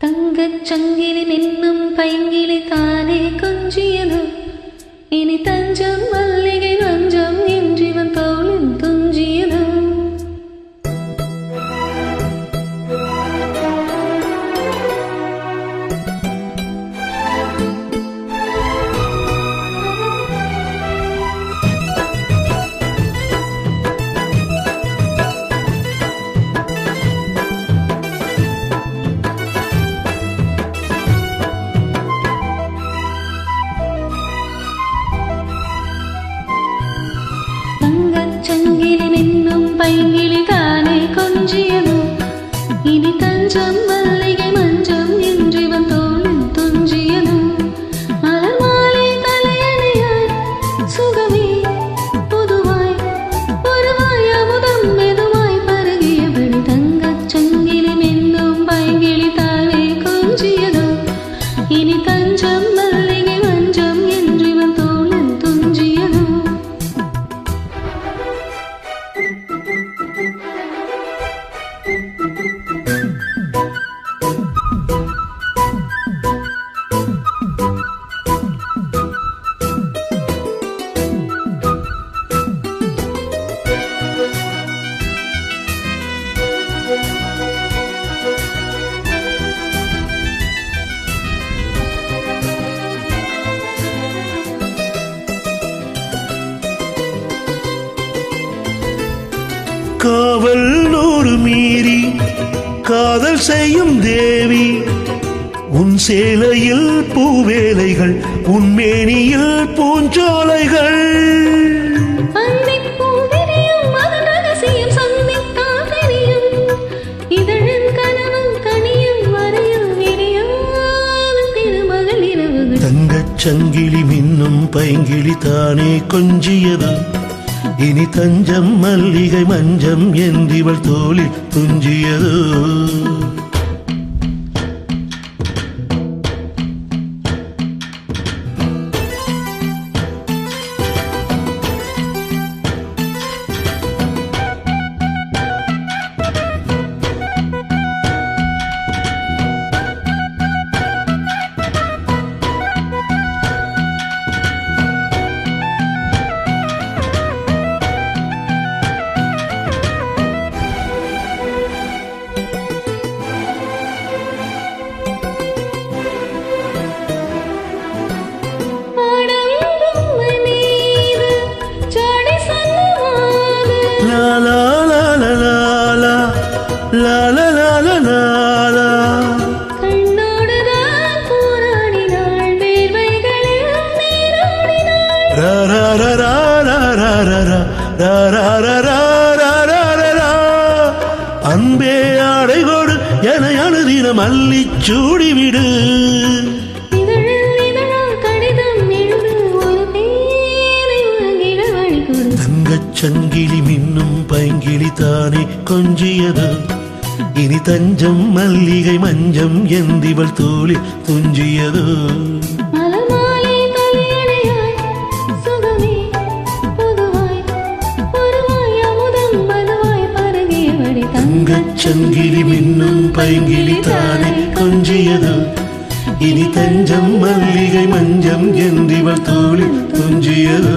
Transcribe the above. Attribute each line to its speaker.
Speaker 1: தங்கச் சங்கிலி நின்னும் பைங்கிலி தானே கொஞ்சியதோ இனி தஞ்சம் மல்லிகை மஞ்சம் என்றிவன் தோளில் துஞ்சியதோ சங்கிலி நின்னும் பைங்கிலி தானே கொஞ்சியதோ இனி தஞ்சம் மல்லிகை மஞ்சம் என்றிவன் தோளில் துஞ்சியதோ மலர் மாலை தலையணையாய் சுகமே புதுவாய் ஒருவாய் அமுதம் மெதுவாய் பருகியபடி தங்கச் சங்கிலி நின்னும் பைங்கிலி தானே கொஞ்சியதோ இனி தஞ்சம் மல்லிகை மஞ்சம் என்றிவன் தோளில் துஞ்சியதோ
Speaker 2: காவல் நூறு மீறி காதல் செய்யும் தேவி உன் சேலையில் பூவேலைகள் உன் மேனியில் பூஞ்சோலைகள் தங்கச் சங்கிலி மின்னும் பைங்கிலி தானே கொஞ்சியது இனி தஞ்சம் மல்லிகை மஞ்சம் என்றிவள் தோளில் துஞ்சியதோ அன்பே ஆடை கொடு என அழுதினம் அள்ளி சூடிவிடு தங்கச் சங்கிலி மின்னும் பைங்கிலி தானே கொஞ்சியது இனி தஞ்சம் மல்லிகை மஞ்சம் என்றிவள் தோளில் துஞ்சியதோ தங்கச் சங்கிலி மின்னும் பைங்கிலி தானே கொஞ்சியதோ இனி தஞ்சம் மல்லிகை மஞ்சம் என்றிவள் தோளில் துஞ்சியதோ